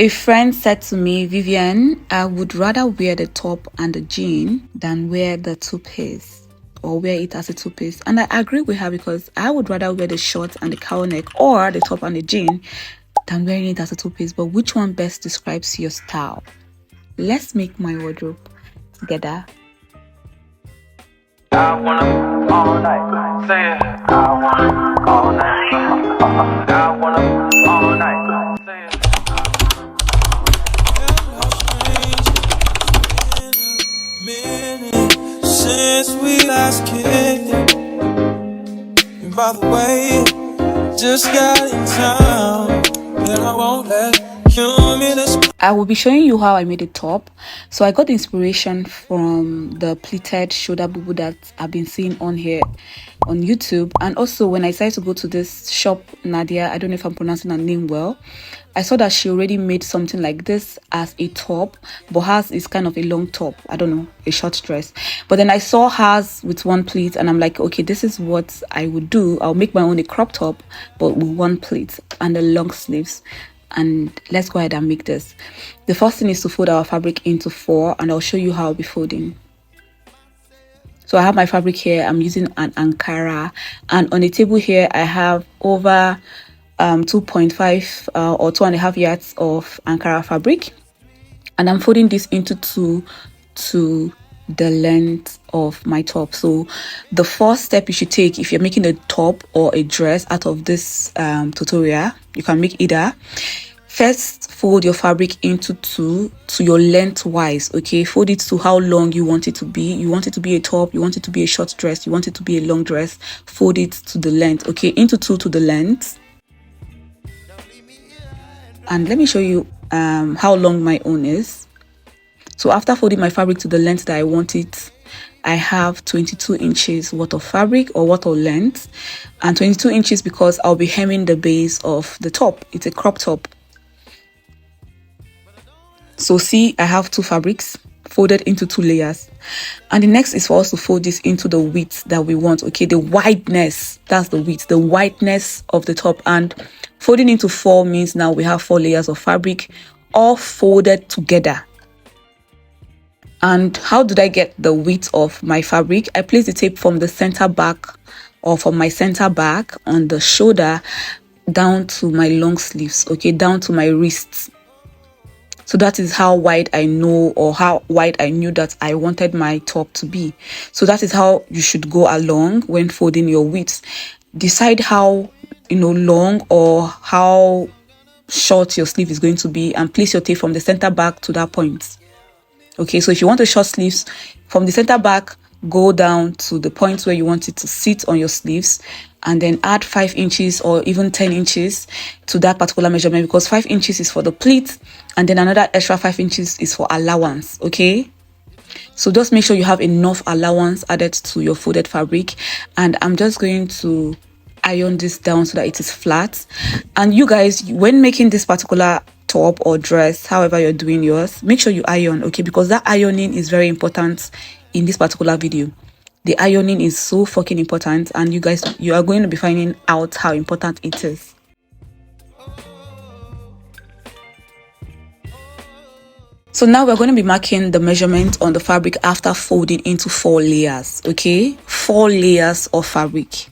A friend said to me, Vivian, I would rather wear the top and the jean than wear the two-piece or wear it as a two-piece. And I agree with her because I would rather wear the shorts and the cowl neck or the top and the jean than wearing it as a two-piece. But which one best describes your style? Let's make my wardrobe together. I wanna all night. Say it. I wanna all night. I wanna all night. Say it. Since we last kicked it. And by the way, just got in town, and I won't let you miss. I will be showing you how I made a top. So I got the inspiration from the pleated shoulder boo that I've been seeing on here on YouTube. And also when I decided to go to this shop, Nadia, I don't know if I'm pronouncing her name well, I saw that she already made something like this as a top, but hers is kind of a long top. I don't know, a short dress. But then I saw hers with one pleat and I'm like, okay, this is what I would do. I'll make my own a crop top, but with one pleat and the long sleeves. And let's go ahead and make this. The first thing is to fold our fabric into 4, and I'll show you how I'll be folding. So I have my fabric here. I'm using an Ankara, and on the table here I have over 2.5 or 2.5 yards of Ankara fabric, and I'm folding this into 2 to the length of my top. So the first step you should take if you're making a top or a dress out of this tutorial, you can make either. First, fold your fabric into 2 to your lengthwise. Okay, fold it to how long you want it to be. You want it to be a top, you want it to be a short dress, you want it to be a long dress. Fold it to the length. Okay, into 2 to the length. And let me show you how long my own is. So after folding my fabric to the length that I want it, I have 22 inches worth of fabric or worth of length, and 22 inches because I'll be hemming the base of the top. It's a crop top. So see, I have 2 fabrics folded into 2 layers, and the next is for us to fold this into the width that we want. Okay, the wideness, that's the width, the wideness of the top. And folding into 4 means now we have 4 layers of fabric all folded together. And how did I get the width of my fabric? I place the tape from the center back or from my center back on the shoulder down to my long sleeves, okay, down to my wrists. So that is how wide I know, or how wide I knew that I wanted my top to be. So that is how you should go along when folding your width. Decide how, long or how short your sleeve is going to be, and place your tape from the center back to that point. Okay, so if you want a short sleeves, from the center back, go down to the point where you want it to sit on your sleeves, and then add 5 inches or even 10 inches to that particular measurement, because 5 inches is for the pleat, and then another extra 5 inches is for allowance. Okay, so just make sure you have enough allowance added to your folded fabric. And I'm just going to iron this down so that it is flat. And you guys, when making this particular top or dress, however you're doing yours, make sure you iron, okay, because that ironing is very important in this particular video. The ironing is so fucking important, and you guys, you are going to be finding out how important it is. So now we're going to be marking the measurement on the fabric after folding into 4 layers. Okay, 4 layers of fabric.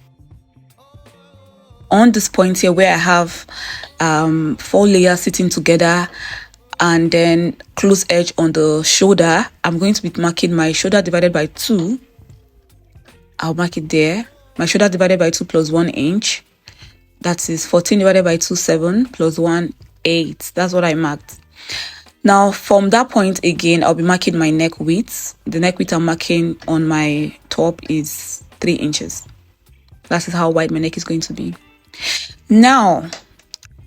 On this point here where I have 4 layers sitting together, and then close edge on the shoulder, I'm going to be marking my shoulder divided by 2. I'll mark it there. My shoulder divided by 2 plus 1 inch. That is 14 divided by 2, 7 plus 1, 8. That's what I marked. Now from that point again, I'll be marking my neck width. The neck width I'm marking on my top is 3 inches. That is how wide my neck is going to be. Now,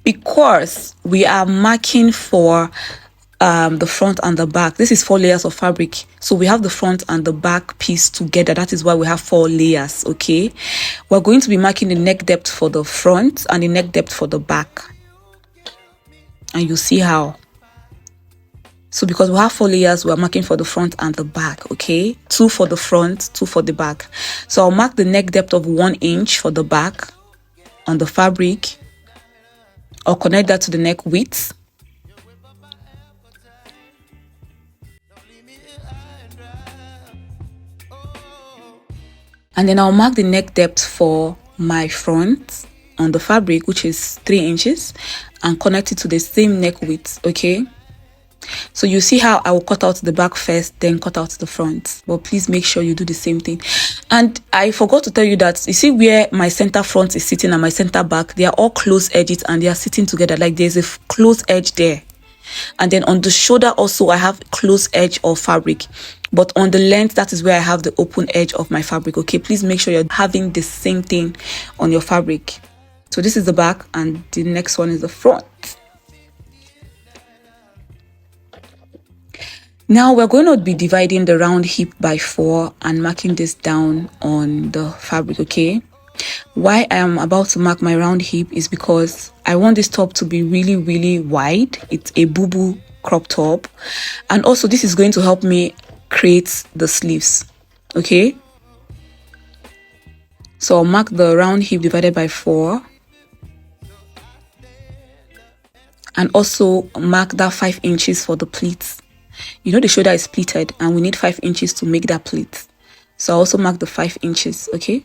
because we are marking for the front and the back, this is 4 layers of fabric, so we have the front and the back piece together. That is why we have 4 layers. Okay, we're going to be marking the neck depth for the front and the neck depth for the back, and you see how. So because we have 4 layers, we are marking for the front and the back. Okay, 2 for the front, 2 for the back. So I'll mark the neck depth of 1 inch for the back on the fabric. I'll connect that to the neck width. And then I'll mark the neck depth for my front on the fabric, which is 3 inches, and connect it to the same neck width. Okay, so you see how I will cut out the back first, then cut out the front. But please make sure you do the same thing. And I forgot to tell you that, you see where my center front is sitting and my center back, they are all close edges and they are sitting together. Like there's a close edge there. And then on the shoulder also I have close edge of fabric, but on the length, that is where I have the open edge of my fabric. Okay, please make sure you're having the same thing on your fabric. So this is the back and the next one is the front. Now we're going to be dividing the round hip by 4 and marking this down on the fabric. Okay, why I am about to mark my round hip is because I want this top to be really wide. It's a boo-boo crop top, and also this is going to help me create the sleeves. Okay, so I'll mark the round hip divided by 4 and also mark that 5 inches for the pleats. You know the shoulder is pleated and we need 5 inches to make that pleat, so I also mark the 5 inches. Okay,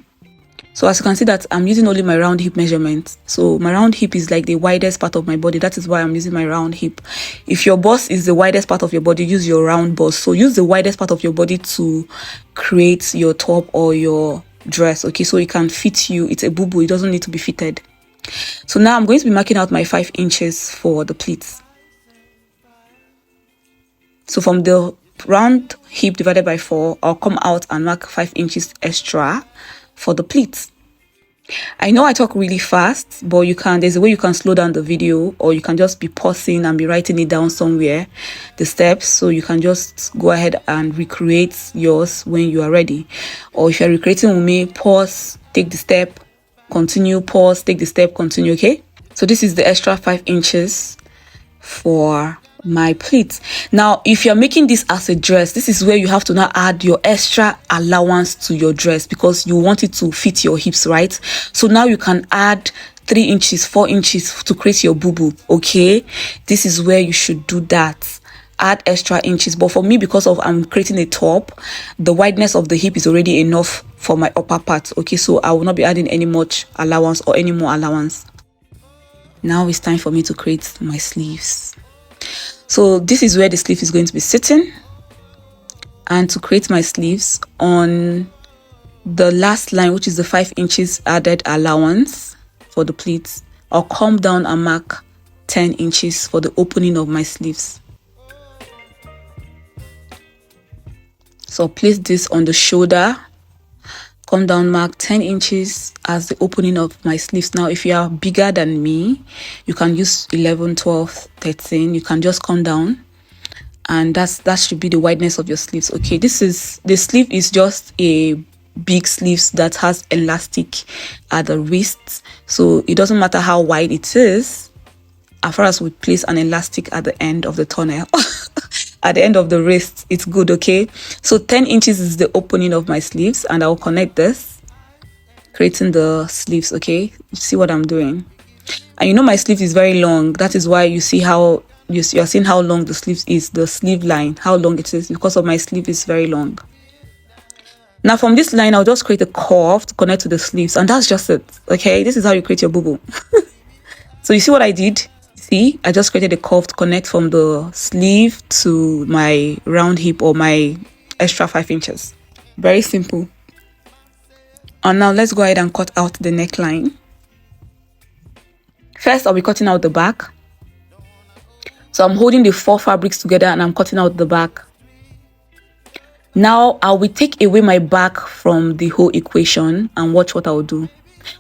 so as you can see that I'm using only my round hip measurement. So my round hip is like the widest part of my body. That is why I'm using my round hip. If your bust is the widest part of your body, use your round bust. So use the widest part of your body to create your top or your dress. Okay, so it can fit you. It's a boo-boo. It doesn't need to be fitted. So now I'm going to be marking out my 5 inches for the pleats. So from the round hip divided by 4, I'll come out and mark 5 inches extra for the pleats. I know I talk really fast, but there's a way you can slow down the video, or you can just be pausing and be writing it down somewhere, the steps, so you can just go ahead and recreate yours when you are ready. Or if you're recreating with me, pause, take the step, continue, pause, take the step, continue. Okay, so this is the extra 5 inches for my pleats. Now if you're making this as a dress, this is where you have to now add your extra allowance to your dress, because you want it to fit your hips, right? So now you can add 3 inches, 4 inches to create your boo-boo. Okay, this is where you should do that, add extra inches. But for me, because of I'm creating a top, the wideness of the hip is already enough for my upper part. Okay, so I will not be adding any much allowance or any more allowance. Now it's time for me to create my sleeves. So this is where the sleeve is going to be sitting, and to create my sleeves, on the last line, which is the 5 inches added allowance for the pleats, I'll come down and mark 10 inches for the opening of my sleeves. So I'll place this on the shoulder, come down, mark 10 inches as the opening of my sleeves. Now if you are bigger than me, you can use 11, 12, 13. You can just come down, and that should be the wideness of your sleeves. Okay, the sleeve is just a big sleeves that has elastic at the wrists, so it doesn't matter how wide it is, as far as we place an elastic at the end of the tunnel at the end of the wrist, it's good. Okay, so 10 inches is the opening of my sleeves, and I'll connect this, creating the sleeves. Okay, you see what I'm doing, and you know my sleeve is very long. That is why you see how you're seeing how long the sleeve is, the sleeve line, how long it is, because of my sleeve is very long. Now from this line, I'll just create a curve to connect to the sleeves, and that's just it. Okay, this is how you create your boo-boo. So you see what I did? See, I just created a curve to connect from the sleeve to my round hip, or my extra 5 inches. Very simple. And now let's go ahead and cut out the neckline. First, I'll be cutting out the back. So I'm holding the 4 fabrics together and I'm cutting out the back. Now I will take away my back from the whole equation and watch what I will do.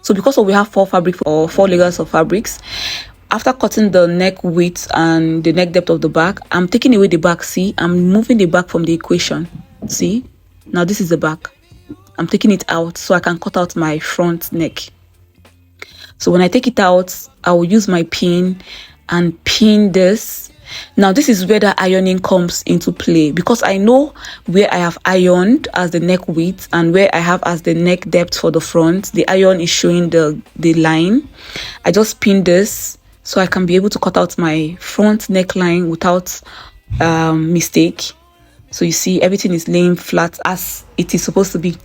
So because we have 4 fabrics or 4 layers of fabrics, after cutting the neck width and the neck depth of the back, I'm taking away the back. See, I'm moving the back from the equation. See, now this is the back. I'm taking it out so I can cut out my front neck. So when I take it out, I will use my pin and pin this. Now this is where the ironing comes into play, because I know where I have ironed as the neck width and where I have as the neck depth for the front. The iron is showing the line. I just pin this so I can be able to cut out my front neckline without mistake. So you see everything is laying flat as it is supposed to be.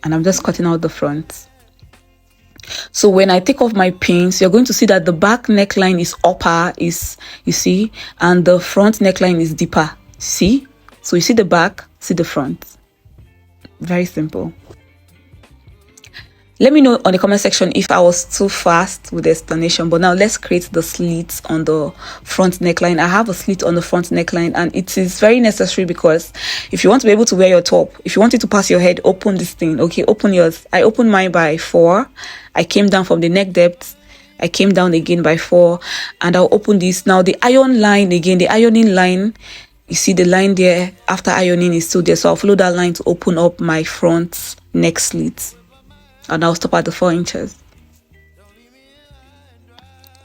And I'm just cutting out the front. So when I take off my pins, you're going to see that the back neckline is upper, you see, and the front neckline is deeper. See? So you see the back, see the front. Very simple. Let me know on the comment section if I was too fast with the explanation. But now let's create the slits on the front neckline. I have a slit on the front neckline, and it is very necessary because if you want to be able to wear your top, if you want it to pass your head, open this thing. Okay, open yours. I opened mine by 4. I came down from the neck depth. I came down again by 4, and I'll open this. Now the iron line again, the ironing line, you see the line there after ironing is still there. So I'll follow that line to open up my front neck slit. And I'll stop at the 4 inches.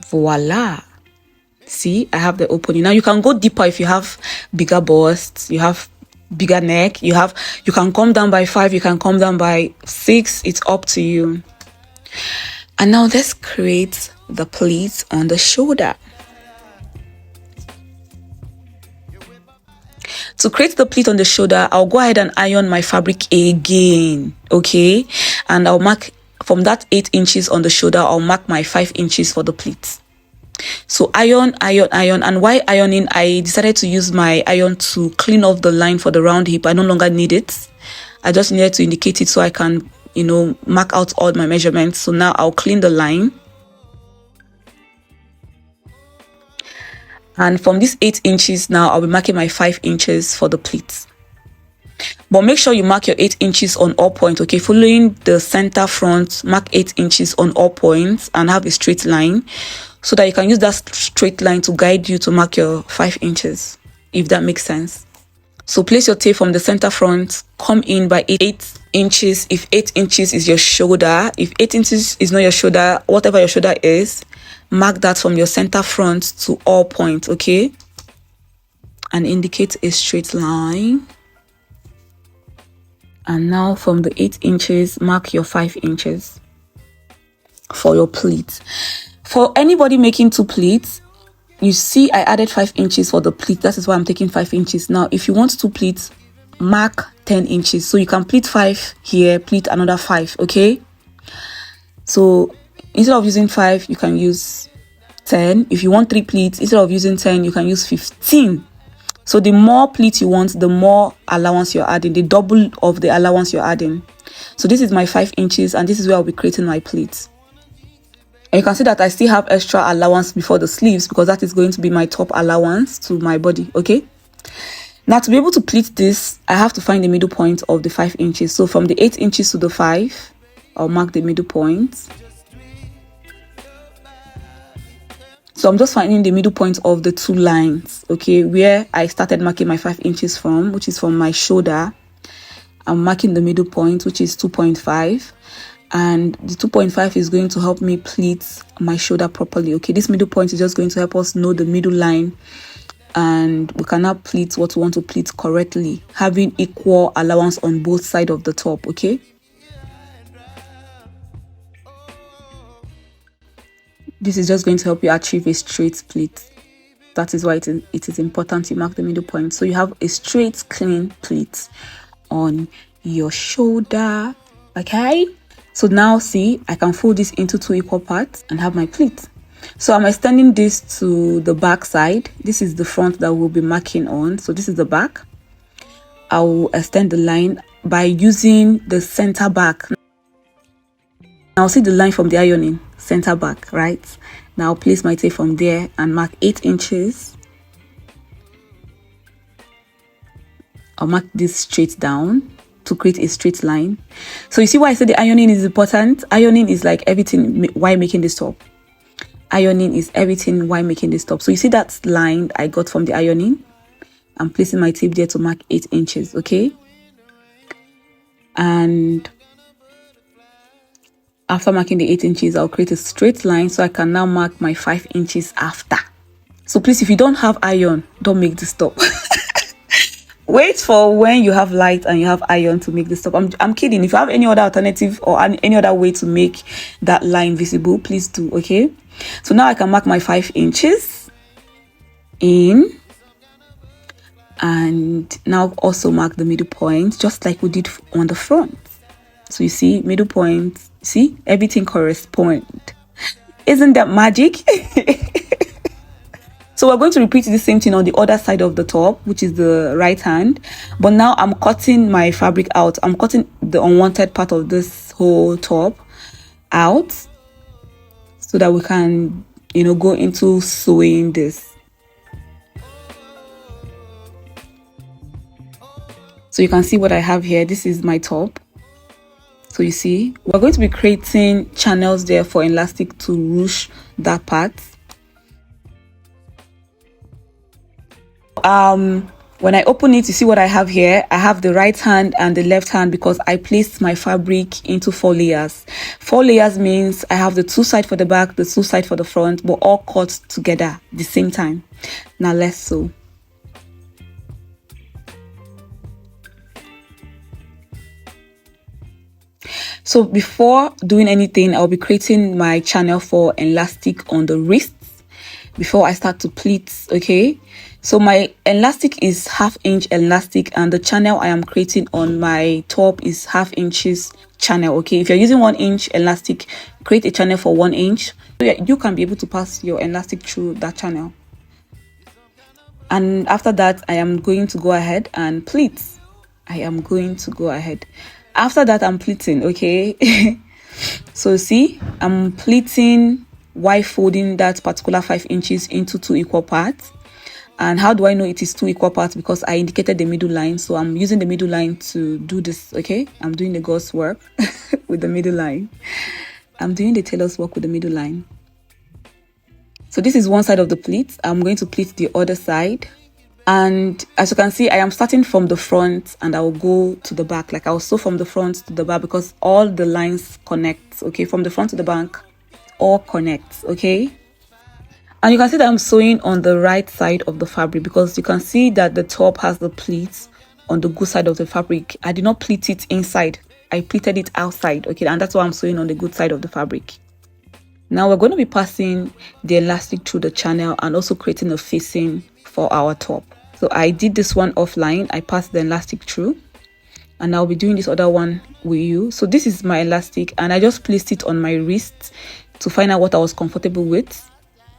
Voila. See, I have the opening. Now you can go deeper if you have bigger busts, you have bigger neck, you can come down by 5, you can come down by 6. It's up to you. And now let's create the pleats on the shoulder. To create the pleat on the shoulder, I'll go ahead and iron my fabric again, okay? And I'll mark from that 8 inches on the shoulder, I'll mark my 5 inches for the pleat. So iron, and while ironing, I decided to use my iron to clean off the line for the round hip. I no longer need it. I just needed to indicate it so I can, mark out all my measurements. So now I'll clean the line. And from these 8 inches now, I'll be marking my 5 inches for the pleats. But make sure you mark your 8 inches on all points, okay? Following the center front, mark 8 inches on all points and have a straight line so that you can use that straight line to guide you to mark your 5 inches, if that makes sense. So place your tape from the center front, come in by 8 inches. If 8 inches is your shoulder, if 8 inches is not your shoulder, whatever your shoulder is, mark that from your center front to all points, okay? And indicate a straight line. And now from the 8 inches, mark your 5 inches for your pleat. For anybody making 2 pleats, you see I added 5 inches for the pleat. That is why I'm taking 5 inches. Now, if you want 2 pleats, mark 10 inches. So you can pleat 5 here, pleat another 5, okay? So instead of using 5, you can use 10. If you want 3 pleats, instead of using 10, you can use 15. So the more pleats you want, the more allowance you're adding, the double of the allowance you're adding. So this is my 5 inches, and this is where I'll be creating my pleats. And you can see that I still have extra allowance before the sleeves because that is going to be my top allowance to my body, okay? Now to be able to pleat this, I have to find the middle point of the 5 inches. So from the 8 inches to the 5, I'll mark the middle point. So I'm just finding the middle point of the 2 lines, okay, where I started marking my 5 inches from, which is from my shoulder. I'm marking the middle point, which is 2.5. And the 2.5 is going to help me pleat my shoulder properly, okay? This middle point is just going to help us know the middle line. And we can now pleat what we want to pleat correctly, having equal allowance on both sides of the top, okay? This is just going to help you achieve a straight pleat. That is why it is important you mark the middle point. So you have a straight, clean pleat on your shoulder, okay? So now see, I can fold this into 2 equal parts and have my pleat. So I'm extending this to the back side. This is the front that we'll be marking on. So this is the back. I will extend the line by using the center back. Now see the line from the ironing, center back, right? Now I'll place my tape from there and mark 8 inches. I'll mark this straight down to create a straight line. So you see why I said the ironing is important? Ironing is like everything while making this top. Ironing is everything while making this top. So you see that line I got from the ironing? I'm placing my tape there to mark 8 inches, okay? And after marking the 8 inches, I'll create a straight line so I can now mark my 5 inches after. So please, if you don't have iron, don't make this top. Wait for when you have light and you have iron to make this top. I'm kidding. If you have any other alternative or any other way to make that line visible, please do, okay? So now I can mark my 5 inches in. and now also mark the middle point just like we did on the front. So you see, middle point, see, everything corresponds. Isn't that magic? So we're going to repeat the same thing on the other side of the top, which is the right hand. But now I'm cutting my fabric out. I'm cutting the unwanted part of this whole top out so that we can, go into sewing this. So you can see what I have here. This is my top. So you see, we're going to be creating channels there for elastic to ruche that part. When I open it, you see what I have here. I have the right hand and the left hand because I placed my fabric into 4 layers. 4 layers means I have the 2 sides for the back, the 2 sides for the front, but all cut together at the same time. Now let's sew. So before doing anything, I'll be creating my channel for elastic on the wrists before I start to pleat, okay? So my elastic is 1/2 inch elastic, and the channel I am creating on my top is 1/2 inches channel, okay? If you're using 1 inch elastic, create a channel for 1 inch. So you can be able to pass your elastic through that channel. And after that, I am going to go ahead and pleat. After that, I'm pleating, okay? So see, I'm pleating while folding that particular 5 inches into 2 equal parts. And how do I know it is 2 equal parts? Because I indicated the middle line. So I'm using the middle line to do this, okay? I'm doing the God's work with the middle line. I'm doing the tailor's work with the middle line. So this is one side of the pleat. I'm going to pleat the other side. And as you can see, I am starting from the front and I will go to the back. Like I'll sew from the front to the back because all the lines connect, okay? From the front to the back, all connects, okay? And you can see that I'm sewing on the right side of the fabric because you can see that the top has the pleats on the good side of the fabric. I did not pleat it inside. I pleated it outside, okay? And that's why I'm sewing on the good side of the fabric. Now we're going to be passing the elastic through the channel and also creating a facing for our top. So I did this one offline. I passed the elastic through and I'll be doing this other one with you. So this is my elastic and I just placed it on my wrist to find out what I was comfortable with.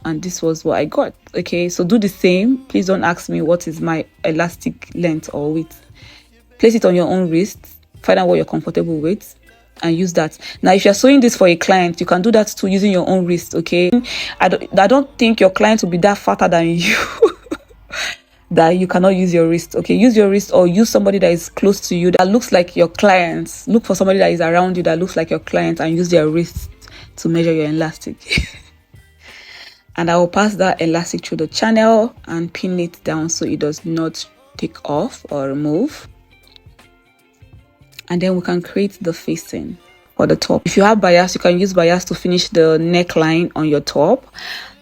And this was what I got, okay? So do the same. Please don't ask me what is my elastic length or width. Place it on your own wrist, find out what you're comfortable with and use that. Now if you're sewing this for a client, you can do that too using your own wrist, okay? I don't think your client will be that fatter than you that you cannot use your wrist, okay? Use your wrist or use somebody that is close to you that looks like your client. Look for somebody that is around you that looks like your client and use their wrist to measure your elastic. And I will pass that elastic through the channel and pin it down so it does not take off or remove. And then we can create the facing for the top. If you have bias, you can use bias to finish the neckline on your top.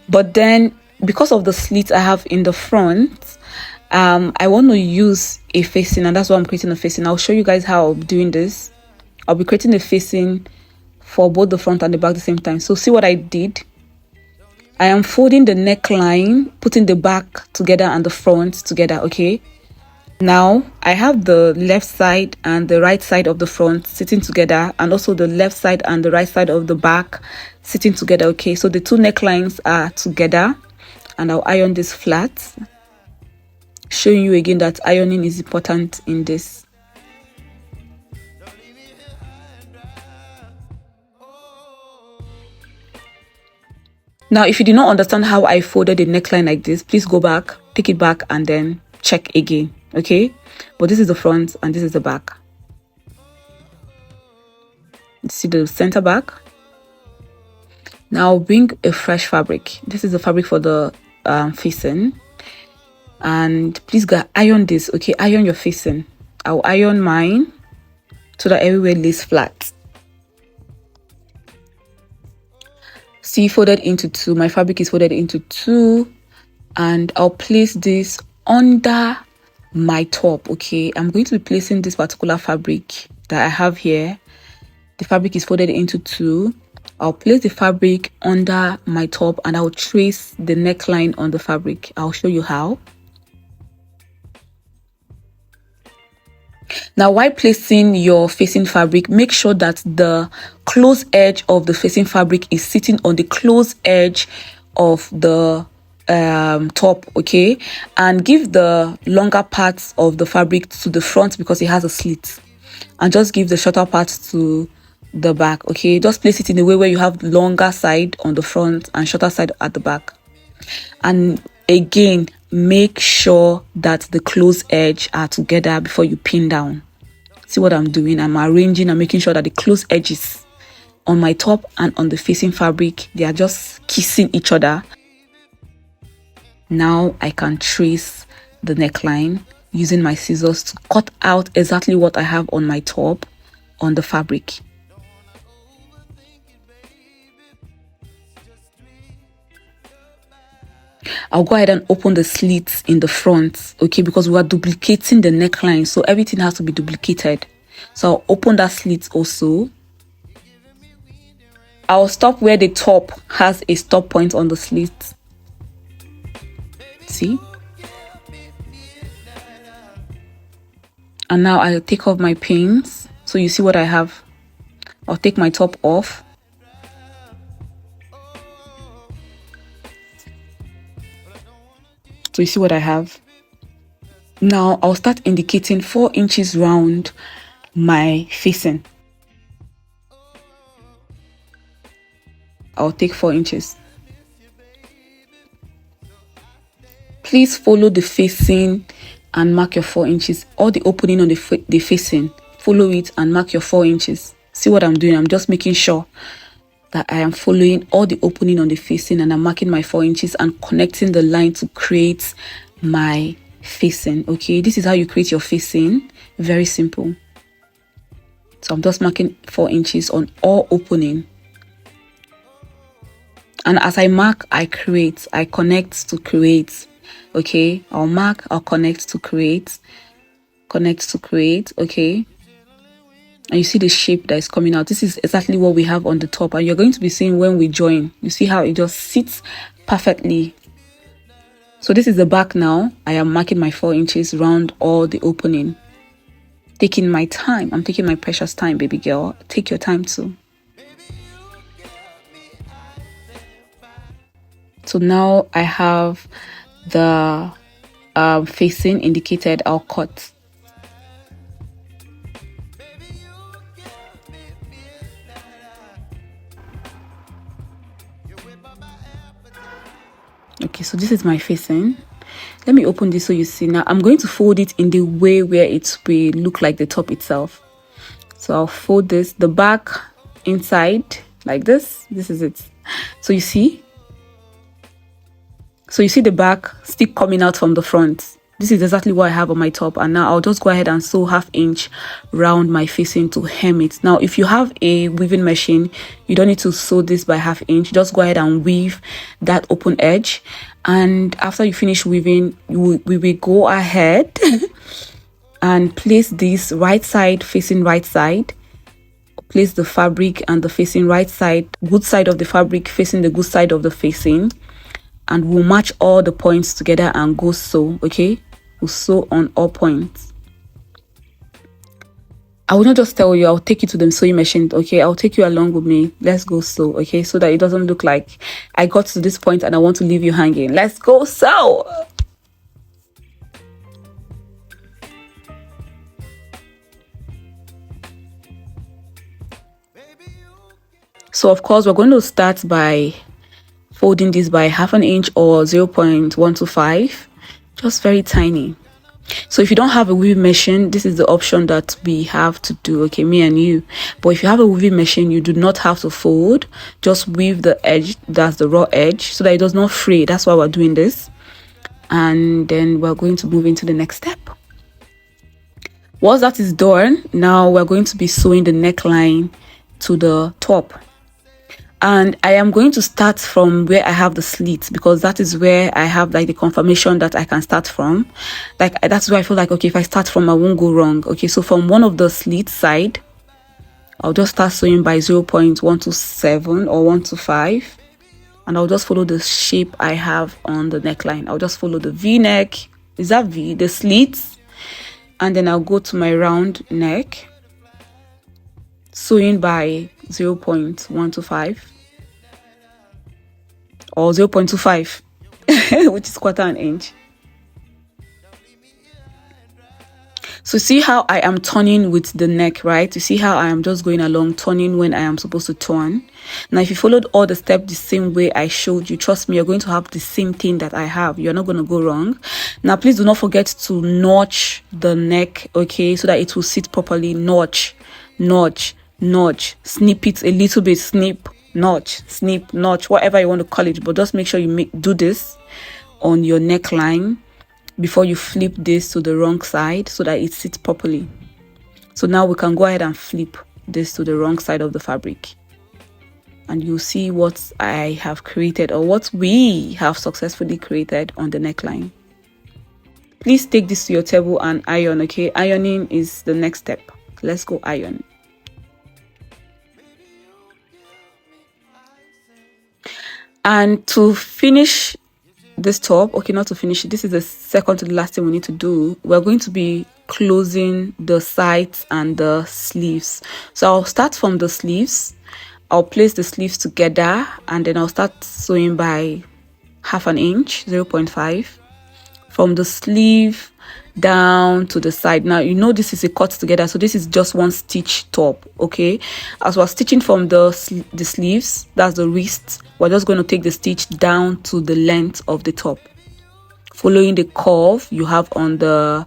But then because of the slit I have in the front, I want to use a facing, and that's why I'm creating a facing. I'll show you guys how I'll be doing this. I'll be creating a facing for both the front and the back at the same time. So see what I did. I am folding the neckline, putting the back together and the front together, okay? Now, I have the left side and the right side of the front sitting together and also the left side and the right side of the back sitting together, okay? So the 2 necklines are together and I'll iron this flat. Showing you again that ironing is important in this. Now, if you did not understand how I folded the neckline like this, please go back, pick it back, and then check again, okay? But this is the front and this is the back. See the center back? Now, bring a fresh fabric. This is the fabric for the facing. And please iron this, okay? Iron your facing. I'll iron mine so that everywhere lays flat. See, folded into 2. My fabric is folded into 2 and I'll place this under my top, okay? I'm going to be placing this particular fabric that I have here. The fabric is folded into 2. I'll place the fabric under my top and I'll trace the neckline on the fabric. I'll show you how. Now, while placing your facing fabric, make sure that the close edge of the facing fabric is sitting on the close edge of the top, okay? And give the longer parts of the fabric to the front because it has a slit, and just give the shorter parts to the back, okay? Just place it in a way where you have longer side on the front and shorter side at the back. And again, make sure that the close edge are together before you pin down. See what I'm doing? I'm arranging and making sure that the close edges on my top and on the facing fabric, they are just kissing each other. Now I can trace the neckline using my scissors to cut out exactly what I have on my top on the fabric. I'll go ahead and open the slits in the front, okay, because we are duplicating the neckline, so everything has to be duplicated. So I'll open that slit also. I'll stop where the top has a stop point on the slit. See? And now I'll take off my pins. So you see what I have. I'll take my top off. So you see what I have. Now I'll start indicating 4 inches round my facing. I'll take 4 inches. Please follow the facing and mark your 4 inches, or the opening on the facing. Follow it and mark your 4 inches. See what I'm doing? I'm just making sure that I am following all the opening on the facing, and I'm marking my 4 inches and connecting the line to create my facing. Okay, this is how you create your facing. Very simple. So I'm just marking 4 inches on all opening, and as I mark, I create, I connect to create. Okay, I'll mark, I'll connect to create, okay. And you see the shape that is coming out. This is exactly what we have on the top, and you're going to be seeing when we join. You see how it just sits perfectly. So this is the back now. I am marking my 4 inches round all the opening. Taking my time. I'm taking my precious time, baby girl. Take your time too. So now I have the facing indicated. I'll cut. Okay, so this is my facing. Let me open this so you see. Now I'm going to fold it in the way where it will look like the top itself. So I'll fold this, the back inside like this. This is it. So you see the back stick coming out from the front. This is exactly what I have on my top, and now I'll just go ahead and sew 1/2 inch round my facing to hem it. Now if you have a weaving machine, you don't need to sew this by 1/2 inch. Just go ahead and weave that open edge, and after you finish weaving, we will go ahead and place this right side facing right side. Place the fabric and the facing right side, good side of the fabric facing the good side of the facing, and we'll match all the points together and go sew. Okay, we'll sew on all points. I will not just tell you, I'll take you to the sewing machine. Okay, I'll take you along with me. Let's go sew. Okay, so that it doesn't look like I got to this point and I want to leave you hanging. Let's go sew. So of course we're going to start by folding this by 1/2 inch or 0.125, just very tiny. So if you don't have a weaving machine, this is the option that we have to do, okay, me and you. But if you have a weaving machine, you do not have to fold. Just weave the edge, that's the raw edge, so that it does not fray. That's why we're doing this. And then we're going to move into the next step. Once that is done, now we're going to be sewing the neckline to the top. And I am going to start from where I have the slits, because that is where I have like the confirmation that I can start from. Like that's where I feel like, okay, if I start from, I won't go wrong. Okay, so from one of the slit side, I'll just start sewing by 0.127 or 125, and I'll just follow the shape I have on the neckline. I'll just follow the V neck. Is that V? The slits, and then I'll go to my round neck, sewing by 0.125 or 0.25 which is quarter an inch. So see how I am turning with the neck, right? You see how I am just going along, turning when I am supposed to turn. Now, if you followed all the steps the same way I showed you, trust me, you're going to have the same thing that I have. You're not going to go wrong. Now, please do not forget to notch the neck, okay, so that it will sit properly. Notch, notch, notch, snip it a little bit, snip, notch, snip, notch, whatever you want to call it. But just make sure you do this on your neckline before you flip this to the wrong side so that it sits properly. So now we can go ahead and flip this to the wrong side of the fabric, and you'll see what I have created, or what we have successfully created on the neckline. Please take this to your table and iron, okay? Ironing is the next step. Let's go iron. And to finish this top, okay, not to finish it, this is the second to the last thing we need to do. We're going to be closing the sides and the sleeves. So I'll start from the sleeves. I'll place the sleeves together, and then I'll start sewing by half an inch, 0.5, from the sleeve down to the side. Now, you know this is a cut together, so this is just one stitch top, okay? As we're stitching from the sleeves, that's the wrist, we're just going to take the stitch down to the length of the top, following the curve you have on the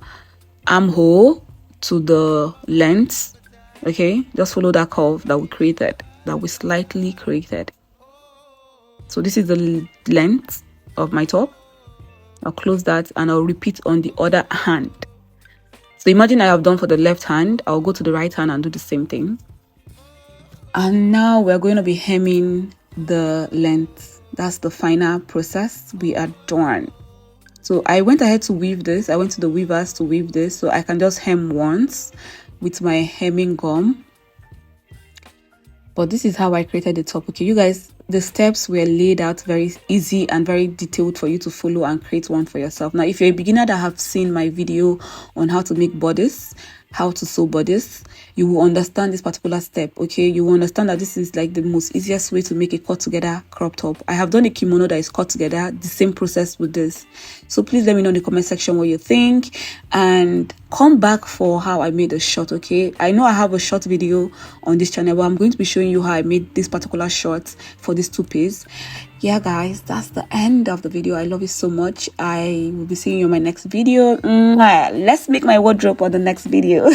armhole to the length, okay? Just follow that curve that we created, that we slightly created. So this is the length of my top. I'll close that and I'll repeat on the other hand. So imagine I have done for the left hand, I'll go to the right hand and do the same thing. And now we're going to be hemming the length. That's the final process. We are done. So I went ahead to weave this. I went to the weavers to weave this, so I can just hem once with my hemming gum. But this is how I created the top, okay? You guys, the steps were laid out very easy and very detailed for you to follow and create one for yourself. Now, if you're a beginner that have seen my video on how to make bodice, how to sew bodice, you will understand this particular step, okay? You will understand that this is like the most easiest way to make a cut together crop top. I have done a kimono that is cut together, the same process with this. So please let me know in the comment section what you think, and come back for how I made the short, okay? I know I have a short video on this channel, but I'm going to be showing you how I made this particular short for this two-piece. Yeah guys, that's the end of the video. I love you so much. I will be seeing you in my next video. Let's make my wardrobe on the next video.